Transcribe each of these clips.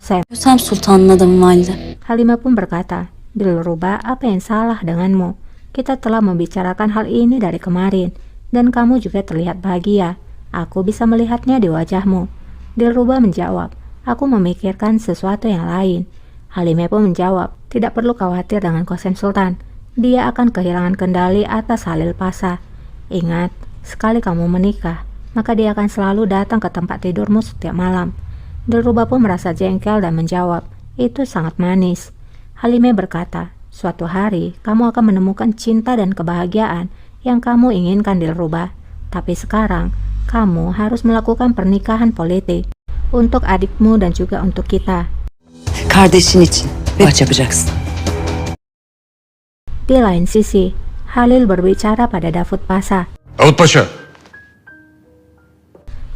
Sam. Hüsam Sultan'ın adamı valide. Halimah pun berkata, Dilruba, apa yang salah denganmu? Kita telah membicarakan hal ini dari kemarin, dan kamu juga terlihat bahagia. Aku bisa melihatnya di wajahmu. Dilruba menjawab, aku memikirkan sesuatu yang lain. Halimah pun menjawab, tidak perlu khawatir dengan Qasem Sultan. Dia akan kehilangan kendali atas Halil Pasha. Ingat, sekali kamu menikah, maka dia akan selalu datang ke tempat tidurmu setiap malam. Dilruba pun merasa jengkel dan menjawab, itu sangat manis. Halimah berkata, suatu hari kamu akan menemukan cinta dan kebahagiaan yang kamu inginkan, Dilruba. Tapi sekarang, kamu harus melakukan pernikahan politik untuk adikmu dan juga untuk kita. Kardeşin için maç yapacaksın. Di lain sisi, Halil berbicara pada Davud Pasha. Davud Paşa.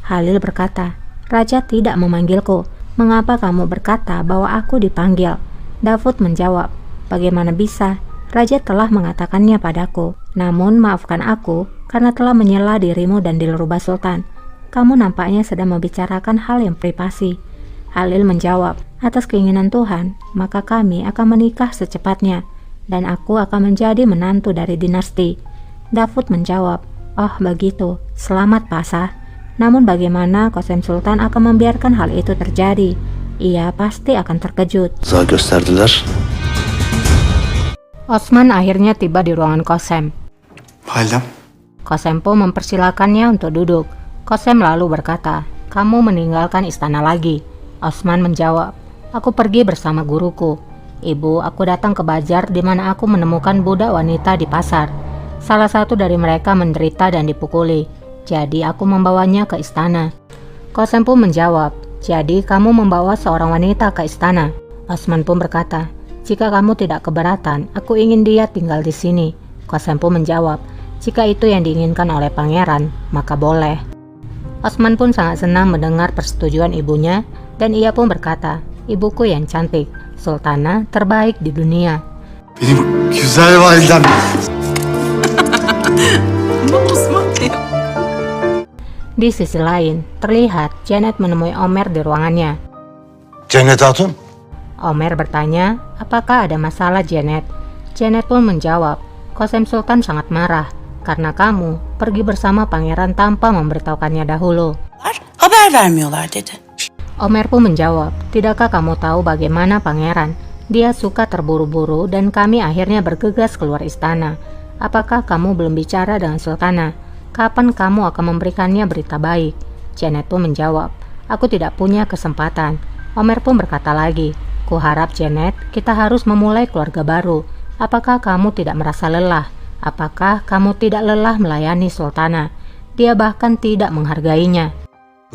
Halil berkata, Raja tidak memanggilku. Mengapa kamu berkata bahwa aku dipanggil? Davud menjawab, bagaimana bisa? Raja telah mengatakannya padaku. Namun maafkan aku karena telah menyela dirimu dan Dilruba Sultan. Kamu nampaknya sedang membicarakan hal yang privasi. Halil menjawab, atas keinginan Tuhan, maka kami akan menikah secepatnya, dan aku akan menjadi menantu dari dinasti. Davud menjawab, oh begitu, selamat Pasha. Namun bagaimana Qasem Sultan akan membiarkan hal itu terjadi? Ia pasti akan terkejut. Rıza gösterdiler. Osman akhirnya tiba di ruangan Qasem. Validem. Qasem pun mempersilakannya untuk duduk. Qasem lalu berkata, kamu meninggalkan istana lagi. Osman menjawab, aku pergi bersama guruku. Ibu, aku datang ke Bajar di mana aku menemukan budak wanita di pasar. Salah satu dari mereka menderita dan dipukuli. Jadi aku membawanya ke istana. Qasem pun menjawab, jadi kamu membawa seorang wanita ke istana. Osman pun berkata, jika kamu tidak keberatan, aku ingin dia tinggal di sini. Qasem pun menjawab, jika itu yang diinginkan oleh pangeran, maka boleh. Osman pun sangat senang mendengar persetujuan ibunya, dan ia pun berkata, ibuku yang cantik, sultana terbaik di dunia. Benim güzel validem. Di sisi lain, terlihat Janet menemui Omer di ruangannya. Cennet Hatun. Omer bertanya, apakah ada masalah Janet? Janet pun menjawab, Qasem Sultan sangat marah karena kamu pergi bersama pangeran tanpa memberitahukannya dahulu. Haber vermiyorlar dedi. Omer pun menjawab, tidakkah kamu tahu bagaimana pangeran? Dia suka terburu-buru dan kami akhirnya bergegas keluar istana. Apakah kamu belum bicara dengan sultana? Kapan kamu akan memberikannya berita baik? Janet pun menjawab, aku tidak punya kesempatan. Omer pun berkata lagi, kuharap Janet, kita harus memulai keluarga baru. Apakah kamu tidak merasa lelah? Apakah kamu tidak lelah melayani sultana? Dia bahkan tidak menghargainya.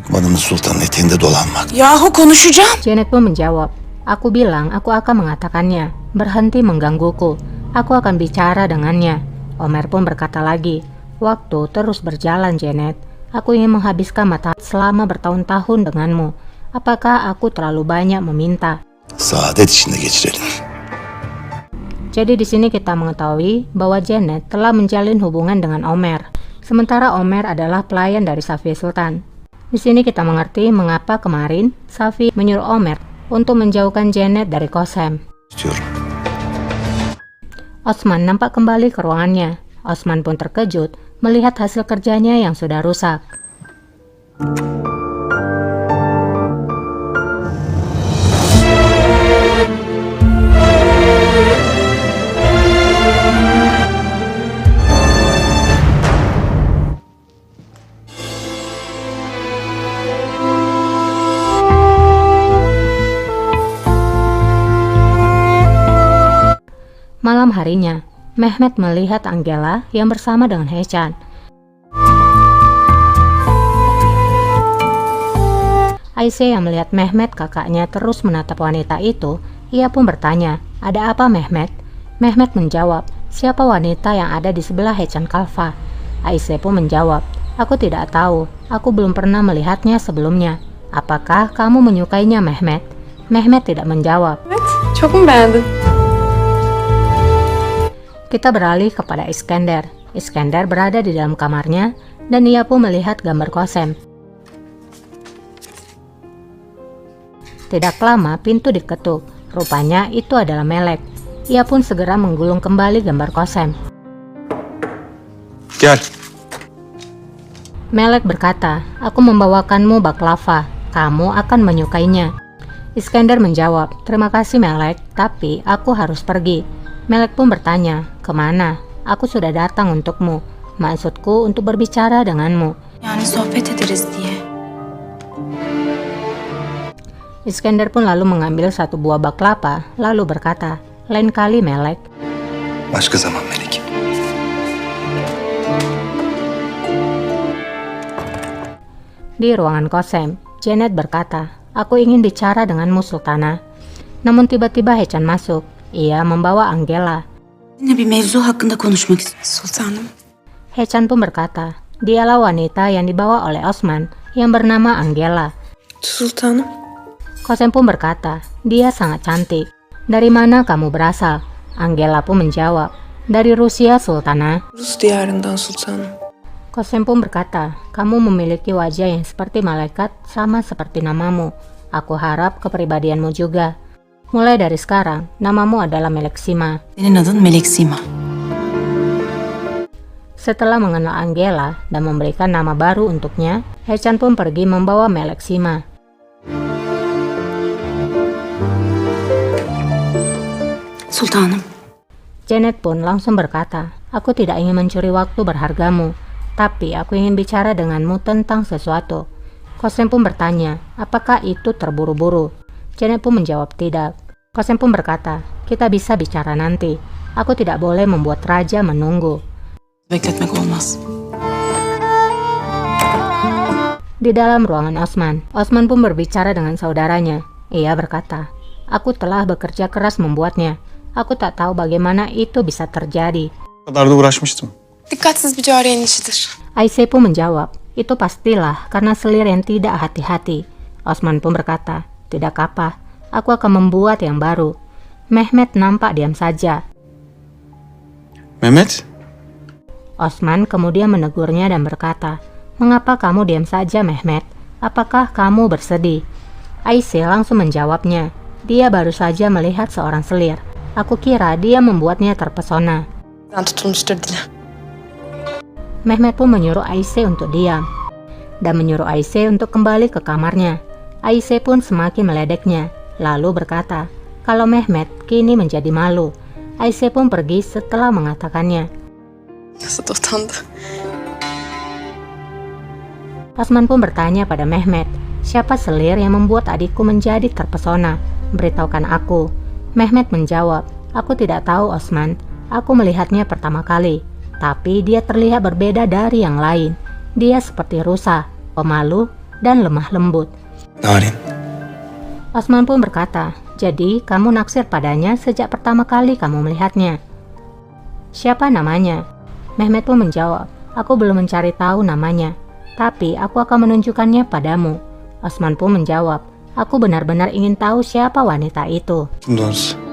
Bıkmadınız sultanın eteğinde dolanmak. Yahu konuşacağım. Janet pun menjawab, aku bilang aku akan mengatakannya. Berhenti menggangguku. Aku akan bicara dengannya. Omer pun berkata lagi, waktu terus berjalan Janet. Aku ingin menghabiskan mata selama bertahun-tahun denganmu. Apakah aku terlalu banyak meminta? Saadet içinde geçirelim. Jadi di sini kita mengetahui bahwa Janet telah menjalin hubungan dengan Omer. Sementara Omer adalah pelayan dari Safi Sultan. Di sini kita mengerti mengapa kemarin Safi menyuruh Omer untuk menjauhkan Janet dari Qasem. İstiyorum. Osman nampak kembali ke ruangannya. Osman pun terkejut melihat hasil kerjanya yang sudah rusak. Malam harinya, Mehmet melihat Angela yang bersama dengan Hechan. Aisyah yang melihat Mehmet kakaknya terus menatap wanita itu, ia pun bertanya, ada apa Mehmet? Mehmet menjawab, siapa wanita yang ada di sebelah Hechan Kalfa? Aisyah pun menjawab, aku tidak tahu, aku belum pernah melihatnya sebelumnya. Apakah kamu menyukainya Mehmet? Mehmet tidak menjawab. Çok mu beğendin? Kita beralih kepada Iskandar. Iskandar berada di dalam kamarnya dan ia pun melihat gambar Qasem. Tidak lama pintu diketuk. Rupanya itu adalah Melek. Ia pun segera menggulung kembali gambar Kosem. Gel. Melek berkata, aku membawakanmu baklava. Kamu akan menyukainya. Iskandar menjawab, terima kasih Melek, tapi aku harus pergi. Melek pun bertanya, kemana? Aku sudah datang untukmu. Maksudku untuk berbicara denganmu. Yani sohbet ederiz diye. Iskandar pun lalu mengambil satu buah baklava, lalu berkata, lain kali Melek. Başka zaman Melek. Di ruangan Kosem, Janet berkata, aku ingin bicara denganmu Sultana. Namun tiba-tiba Hechan masuk. Ia membawa Angela. Yine bir mevzu hakkında konuşmak istiyorum. Sultanım. Hechan pun berkata, dialah wanita yang dibawa oleh Osman yang bernama Angela. Sultanım. Kosem pun berkata, dia sangat cantik. Dari mana kamu berasal? Angela pun menjawab, dari Rusia Sultana. Rus diyarından sultanım. Kosem pun berkata, kamu memiliki wajah yang seperti malaikat sama seperti namamu. Aku harap kepribadianmu juga. Mulai dari sekarang, namamu adalah Meleksima. Senin adın Melek Sima. Setelah mengenal Angela dan memberikan nama baru untuknya, Hechan pun pergi membawa Meleksima. Sultanım. Janet pun langsung berkata, aku tidak ingin mencuri waktu berhargamu, tapi aku ingin bicara denganmu tentang sesuatu. Kosem pun bertanya, apakah itu terburu-buru? Janet pun menjawab tidak. Kosem pun berkata, kita bisa bicara nanti. Aku tidak boleh membuat raja menunggu. Bekletmek olmaz. Di dalam ruangan Osman pun berbicara dengan saudaranya. Ia berkata, aku telah bekerja keras membuatnya. Aku tak tahu bagaimana itu bisa terjadi. O kadar da uğraşmıştım. Dikkatsiz bir cariyenin işidir. Aisyah pun menjawab, itu pastilah karena selir yang tidak hati-hati. Osman pun berkata, tidak apa, aku akan membuat yang baru. Mehmet nampak diam saja. Mehmet? Osman kemudian menegurnya dan berkata, mengapa kamu diam saja Mehmet? Apakah kamu bersedih? Aisyah langsung menjawabnya, dia baru saja melihat seorang selir. Aku kira dia membuatnya terpesona. Sen tutulmuştur dile. Mehmet pun menyuruh Aisyah untuk diam dan menyuruh Aisyah untuk kembali ke kamarnya. Aisyah pun semakin meledeknya, lalu berkata, kalau Mehmet kini menjadi malu. Aisyah pun pergi setelah mengatakannya. Nasıl da utandı. Osman pun bertanya pada Mehmet, siapa selir yang membuat adikku menjadi terpesona? Beritahukan aku. Mehmet menjawab, aku tidak tahu Osman. Aku melihatnya pertama kali, tapi dia terlihat berbeda dari yang lain. Dia seperti rusa, pemalu, dan lemah lembut. Narin. Osman pun berkata, jadi kamu naksir padanya sejak pertama kali kamu melihatnya. Siapa namanya? Mehmet pun menjawab, aku belum mencari tahu namanya, tapi aku akan menunjukkannya padamu. Osman pun menjawab, aku benar-benar ingin tahu siapa wanita itu. Doğrusu.